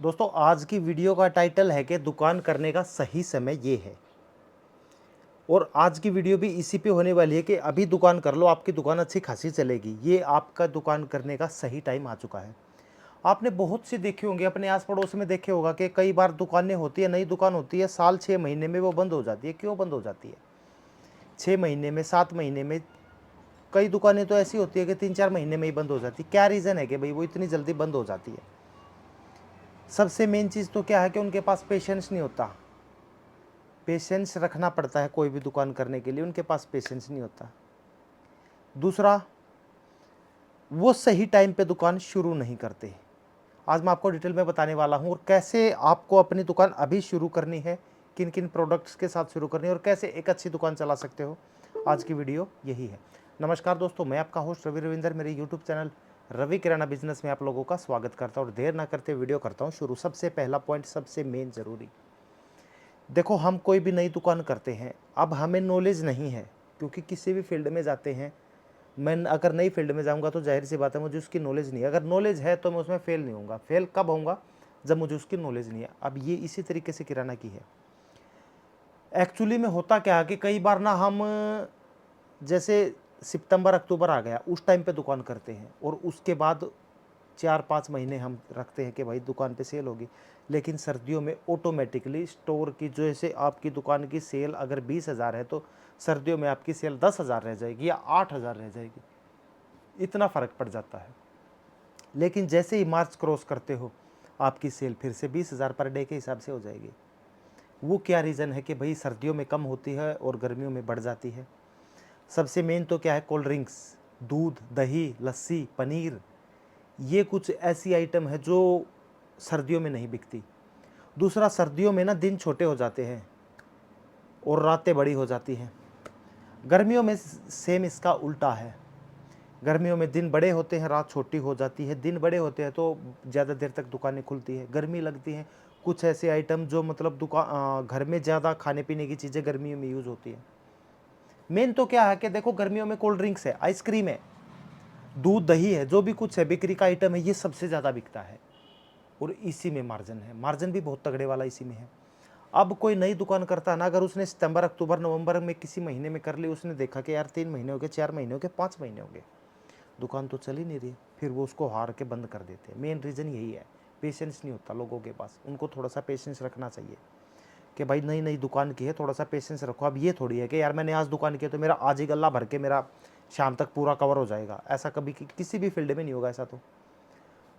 दोस्तों आज की वीडियो का टाइटल है कि दुकान करने का सही समय ये है। और आज की वीडियो भी इसी पे होने वाली है कि अभी दुकान कर लो, आपकी दुकान अच्छी खासी चलेगी। ये आपका दुकान करने का सही टाइम आ चुका है। आपने बहुत सी देखी होंगी, अपने आस पड़ोस में देखे होगा कि कई बार दुकानें होती है, नई दुकान होती है, साल 6 महीने में वो बंद हो जाती है। क्यों बंद हो जाती है? 6 महीने में, 7 महीने में, कई दुकानें तो ऐसी होती है कि 3-4 महीने में ही बंद हो जाती है। क्या रीज़न है कि भाई वो इतनी जल्दी बंद हो जाती है? सबसे मेन चीज़ तो क्या है कि उनके पास पेशेंस नहीं होता। पेशेंस रखना पड़ता है कोई भी दुकान करने के लिए, उनके पास पेशेंस नहीं होता। दूसरा, वो सही टाइम पे दुकान शुरू नहीं करते। आज मैं आपको डिटेल में बताने वाला हूँ और कैसे आपको अपनी दुकान अभी शुरू करनी है, किन किन प्रोडक्ट्स के साथ शुरू करनी है और कैसे एक अच्छी दुकान चला सकते हो। आज की वीडियो यही है। नमस्कार दोस्तों, मैं आपका होस्ट रवि रविंदर, मेरे यूट्यूब चैनल रवि किराना बिजनेस में आप लोगों का स्वागत करता हूँ और देर ना करते वीडियो करता हूँ शुरू। सबसे पहला पॉइंट, सबसे मेन ज़रूरी, देखो हम कोई भी नई दुकान करते हैं, अब हमें नॉलेज नहीं है, क्योंकि किसी भी फील्ड में जाते हैं, मैं अगर नई फील्ड में जाऊंगा तो जाहिर सी बात है मुझे उसकी नॉलेज नहीं है। अगर नॉलेज है तो मैं उसमें फेल नहीं होऊंगा। फेल कब होऊंगा? जब मुझे उसकी नॉलेज नहीं है। अब ये इसी तरीके से किराना की है। एक्चुअली में होता क्या है कि कई बार ना हम, जैसे सितंबर अक्टूबर आ गया, उस टाइम पे दुकान करते हैं और उसके बाद 4-5 महीने हम रखते हैं कि भाई दुकान पे सेल होगी। लेकिन सर्दियों में ऑटोमेटिकली स्टोर की, जैसे आपकी दुकान की सेल अगर 20,000 है तो सर्दियों में आपकी सेल 10,000 रह जाएगी या 8,000 रह जाएगी। इतना फ़र्क पड़ जाता है। लेकिन जैसे ही मार्च क्रॉस करते हो, आपकी सेल फिर से 20,000 पर डे के हिसाब से हो जाएगी। वो क्या रीज़न है कि भाई सर्दियों में कम होती है और गर्मियों में बढ़ जाती है? सबसे मेन तो क्या है, कोल्ड ड्रिंक्स, दूध, दही, लस्सी, पनीर, ये कुछ ऐसी आइटम है जो सर्दियों में नहीं बिकती। दूसरा, सर्दियों में ना दिन छोटे हो जाते हैं और रातें बड़ी हो जाती हैं। गर्मियों में सेम इसका उल्टा है। गर्मियों में दिन बड़े होते हैं, रात छोटी हो जाती है। दिन बड़े होते हैं तो ज़्यादा देर तक दुकानें खुलती है, गर्मी लगती है। कुछ ऐसे आइटम जो मतलब घर में ज़्यादा खाने पीने की चीज़ें गर्मियों में यूज़ होती है। मेन तो क्या है कि देखो, गर्मियों में कोल्ड ड्रिंक्स है, आइसक्रीम है, दूध दही है, जो भी कुछ है बिक्री का आइटम है, ये सबसे ज़्यादा बिकता है और इसी में मार्जिन है। मार्जिन भी बहुत तगड़े वाला इसी में है। अब कोई नई दुकान करता है ना, अगर उसने सितंबर अक्टूबर नवंबर में किसी महीने में कर ली, उसने देखा कि यार 3 महीने हो गए, 4 महीने हो गए, 5 महीने हो गए, दुकान तो चल ही नहीं रही, फिर वो उसको हार के बंद कर देते हैं। मेन रीज़न यही है, पेशेंस नहीं होता लोगों के पास। उनको थोड़ा सा पेशेंस रखना चाहिए कि भाई नई नई दुकान की है, थोड़ा सा पेशेंस रखो। अब ये थोड़ी है कि यार मैंने आज दुकान की है तो मेरा आज ही गल्ला भर के मेरा शाम तक पूरा कवर हो जाएगा। ऐसा कभी किसी भी फील्ड में नहीं होगा ऐसा। तो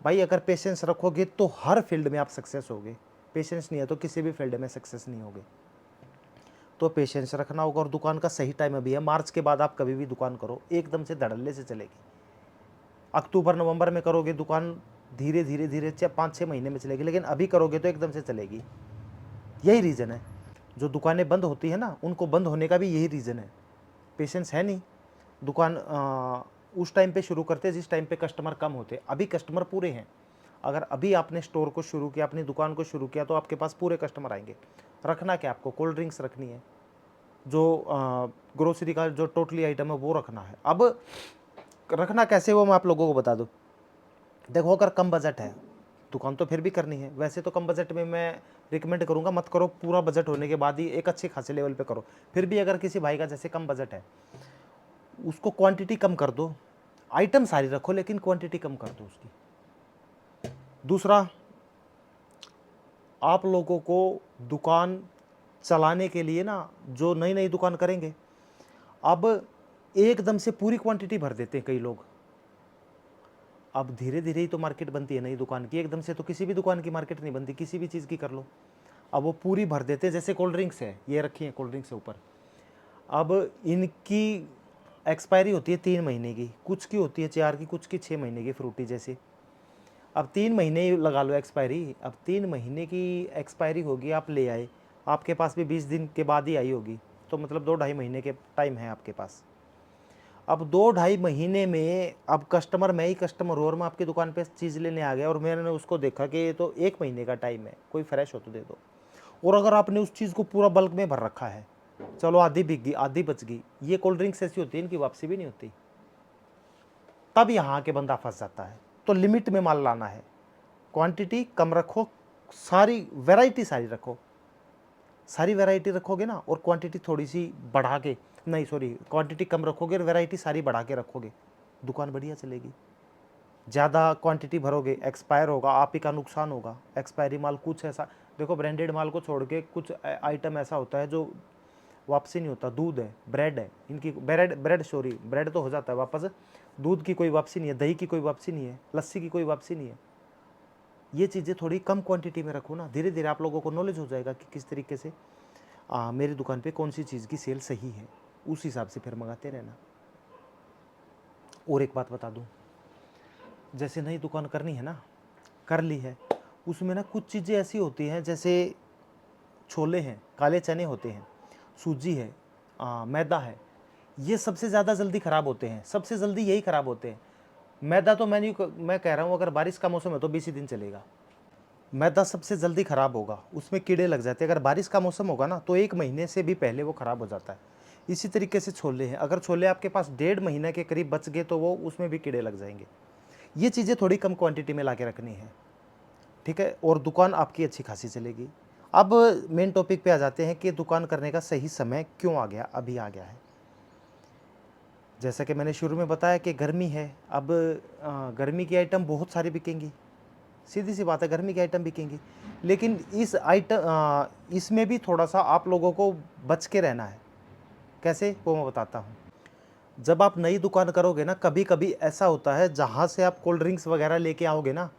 भाई अगर पेशेंस रखोगे तो हर फील्ड में आप सक्सेस होगे। पेशेंस नहीं है तो किसी भी फील्ड में सक्सेस नहीं होगे। तो पेशेंस रखना होगा और दुकान का सही टाइम अभी है। मार्च के बाद आप कभी भी दुकान करो, एकदम से धड़ल्ले से चलेगी। अक्टूबर नवंबर में करोगे दुकान, धीरे धीरे धीरे 5-6 महीने में चलेगी, लेकिन अभी करोगे तो एकदम से चलेगी। यही रीज़न है। जो दुकानें बंद होती है ना, उनको बंद होने का भी यही रीज़न है, पेशेंस है नहीं। दुकान उस टाइम पे शुरू करते हैं जिस टाइम पे कस्टमर कम होते। अभी कस्टमर पूरे हैं। अगर अभी आपने स्टोर को शुरू किया, अपनी दुकान को शुरू किया, तो आपके पास पूरे कस्टमर आएंगे। रखना क्या आपको? कोल्ड ड्रिंक्स रखनी है, जो ग्रोसरी का जो टोटली आइटम है वो रखना है। अब रखना कैसे वो मैं आप लोगों को बता दूं। देखो, अगर कम बजट है, दुकान तो फिर भी करनी है। वैसे तो कम बजट में मैं रिकमेंड करूंगा मत करो, पूरा बजट होने के बाद ही एक अच्छे खासे लेवल पे करो। फिर भी अगर किसी भाई का जैसे कम बजट है, उसको क्वांटिटी कम कर दो, आइटम सारी रखो लेकिन क्वांटिटी कम कर दो उसकी। दूसरा, आप लोगों को दुकान चलाने के लिए ना, जो नई नई दुकान करेंगे, अब एकदम से पूरी क्वांटिटी भर देते हैं कई लोग। अब धीरे धीरे ही तो मार्केट बनती है नई दुकान की, एकदम से तो किसी भी दुकान की मार्केट नहीं बनती, किसी भी चीज़ की कर लो। अब वो पूरी भर देते हैं। जैसे कोल्ड ड्रिंक्स है, ये रखी है कोल्ड ड्रिंक्स है ऊपर, अब इनकी एक्सपायरी होती है 3 महीने की, कुछ की होती है 4 की, कुछ की 6 महीने की, फ्रूटी जैसी। अब 3 महीने ही लगा लो एक्सपायरी। अब 3 महीने की एक्सपायरी होगी, आप ले आए, आपके पास भी 20 दिन के बाद ही आई होगी, तो मतलब 2-2.5 महीने के टाइम है आपके पास। अब 2-2.5 महीने में अब कस्टमर, मैं ही कस्टमर हूँ और मैं आपकी दुकान पे चीज़ लेने आ गया और मैंने उसको देखा कि ये तो 1 महीने का टाइम है, कोई फ्रेश हो तो दे दो। और अगर आपने उस चीज़ को पूरा बल्क में भर रखा है, चलो आधी बिक गई, आधी बच गई, ये कोल्ड ड्रिंक्स ऐसी होती है, इनकी वापसी भी नहीं होती। तब यहाँ के बंदा फंस जाता है। तो लिमिट में माल लाना है, क्वांटिटी कम रखो, सारी वैरायटी सारी रखो, सारी वैरायटी रखोगे ना, और क्वांटिटी थोड़ी सी बढ़ा के, नहीं सॉरी, क्वांटिटी कम रखोगे और वैरायटी सारी बढ़ा के रखोगे, दुकान बढ़िया चलेगी। ज़्यादा क्वांटिटी भरोगे, एक्सपायर होगा, आप ही का नुकसान होगा। एक्सपायरी माल कुछ ऐसा, देखो ब्रांडेड माल को छोड़ के कुछ आइटम ऐसा होता है जो वापसी नहीं होता। दूध है, ब्रेड है, इनकी ब्रेड तो हो जाता है वापस, दूध की कोई वापसी नहीं है, दही की कोई वापसी नहीं है, लस्सी की कोई वापसी नहीं है। ये चीज़ें थोड़ी कम क्वांटिटी में रखो ना, धीरे धीरे आप लोगों को नॉलेज हो जाएगा कि किस तरीके से मेरी दुकान पे कौन सी चीज़ की सेल सही है, उस हिसाब से फिर मंगाते रहना। और एक बात बता दूँ, जैसे नई दुकान करनी है ना, कर ली है, उसमें ना कुछ चीज़ें ऐसी होती हैं, जैसे छोले हैं, काले चने होते हैं, सूजी है, मैदा है, ये सबसे ज़्यादा जल्दी ख़राब होते हैं, सबसे जल्दी यही ख़राब होते हैं। मैदा तो मैं कह रहा हूँ, अगर बारिश का मौसम है तो 20 ही दिन चलेगा। मैदा सबसे जल्दी ख़राब होगा, उसमें कीड़े लग जाते हैं। अगर बारिश का मौसम होगा ना तो 1 महीने से भी पहले वो ख़राब हो जाता है। इसी तरीके से छोले हैं, अगर छोले आपके पास 1.5 महीने के करीब बच गए तो वो उसमें भी कीड़े लग जाएंगे। ये चीज़ें थोड़ी कम क्वांटिटी में ला के रखनी है, ठीक है, और दुकान आपकी अच्छी खासी चलेगी। अब मेन टॉपिक पे आ जाते हैं कि दुकान करने का सही समय क्यों आ गया, अभी आ गया है। जैसा कि मैंने शुरू में बताया कि गर्मी है, अब गर्मी की आइटम बहुत सारी बिकेंगी, सीधी सी बात है, गर्मी की आइटम बिकेंगी। लेकिन इसमें भी थोड़ा सा आप लोगों को बच के रहना है। कैसे, वो मैं बताता हूँ। जब आप नई दुकान करोगे ना, कभी कभी ऐसा होता है, जहाँ से आप कोल्ड ड्रिंक्स वगैरह लेके आओगे ना,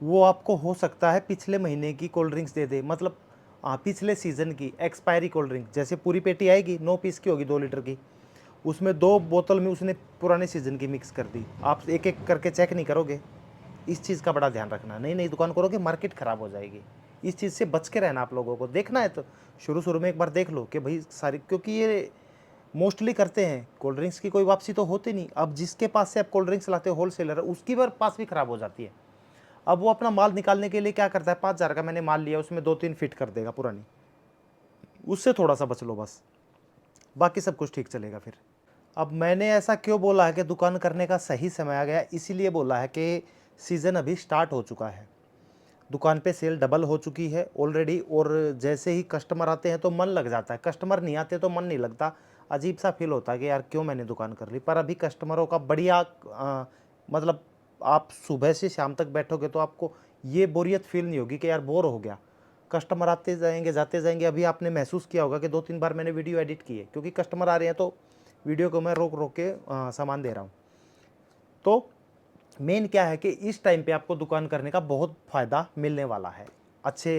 वो आपको हो सकता है पिछले महीने की कोल्ड ड्रिंक्स दे दे, मतलब पिछले सीज़न की एक्सपायरी कोल्ड ड्रिंक। जैसे पूरी पेटी आएगी 9 पीस की होगी, 2 लीटर की, उसमें 2 बोतल में उसने पुराने सीज़न की मिक्स कर दी। आप एक एक करके चेक नहीं करोगे, इस चीज़ का बड़ा ध्यान रखना। नई नई दुकान करोगे, मार्केट ख़राब हो जाएगी, इस चीज़ से बच के रहना। आप लोगों को देखना है तो शुरू शुरू में एक बार देख लो कि भाई सारी, क्योंकि ये मोस्टली करते हैं, कोल्ड ड्रिंक्स की कोई वापसी तो होती नहीं। अब जिसके पास से आप कोल्ड ड्रिंक्स लाते हो, होलसेलर, उसकी पास भी ख़राब हो जाती है। अब वो अपना माल निकालने के लिए क्या करता है, 5,000 का मैंने माल लिया, उसमें 2-3 फिट कर देगा पुरानी, उससे थोड़ा सा बच लो बस, बाकी सब कुछ ठीक चलेगा फिर। अब मैंने ऐसा क्यों बोला है कि दुकान करने का सही समय आ गया, इसीलिए बोला है कि सीज़न अभी स्टार्ट हो चुका है, दुकान पे सेल डबल हो चुकी है ऑलरेडी, और जैसे ही कस्टमर आते हैं तो मन लग जाता है, कस्टमर नहीं आते तो मन नहीं लगता, अजीब सा फील होता है कि यार क्यों मैंने दुकान कर ली। पर अभी कस्टमरों का बढ़िया मतलब आप सुबह से शाम तक बैठोगे तो आपको ये बोरियत फील नहीं होगी कि यार बोर हो गया। कस्टमर आते जाएंगे, जाते जाएंगे। अभी आपने महसूस किया होगा कि 2-3 बार मैंने वीडियो एडिट की है, क्योंकि कस्टमर आ रहे हैं तो वीडियो को मैं रोक रोक के सामान दे रहा हूँ। तो मेन क्या है कि इस टाइम पे आपको दुकान करने का बहुत फ़ायदा मिलने वाला है। अच्छे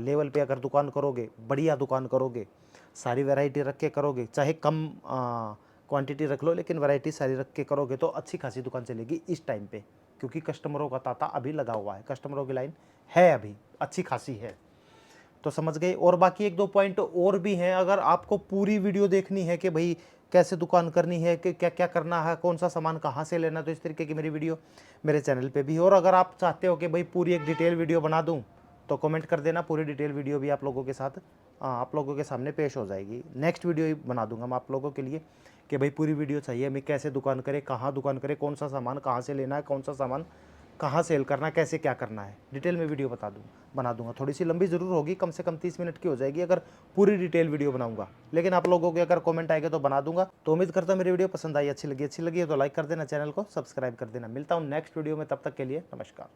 लेवल पे अगर दुकान करोगे, बढ़िया दुकान करोगे, सारी वैरायटी रख के करोगे, चाहे कम क्वांटिटी रख लो, लेकिन वैरायटी सारी रख के करोगे तो अच्छी खासी दुकान चलेगी इस टाइम पे, क्योंकि कस्टमरों का तांता अभी लगा हुआ है, कस्टमरों की लाइन है अभी अच्छी खासी है। तो समझ गए। और बाकी 1-2 पॉइंट और भी हैं, अगर आपको पूरी वीडियो देखनी है कि भाई कैसे दुकान करनी है, कि क्या क्या करना है, कौन सा सामान कहाँ से लेना, तो इस तरीके की मेरी वीडियो मेरे चैनल पे भी है। और अगर आप चाहते हो कि भाई पूरी एक डिटेल वीडियो बना दूँ तो कमेंट कर देना, पूरी डिटेल वीडियो भी आप लोगों के साथ आप लोगों के सामने पेश हो जाएगी। नेक्स्ट वीडियो ही बना दूंगा मैं आप लोगों के लिए कि भाई पूरी वीडियो चाहिए, मैं कैसे दुकान करें, कहाँ दुकान करें, कौन सा सामान कहाँ से लेना है, कौन सा सामान कहाँ सेल करना है, कैसे क्या करना है, डिटेल में वीडियो बना दूंगा। थोड़ी सी लंबी ज़रूर होगी, कम से कम 30 मिनट की हो जाएगी अगर पूरी डिटेल वीडियो बनाऊंगा, लेकिन आप लोगों के अगर कमेंट आएगा तो बना दूंगा। तो उम्मीद करता हूँ मेरी वीडियो पसंद आई, अच्छी लगी है तो लाइक कर देना, चैनल को सब्सक्राइब कर देना। मिलता हूँ नेक्स्ट वीडियो में, तब तक के लिए नमस्कार।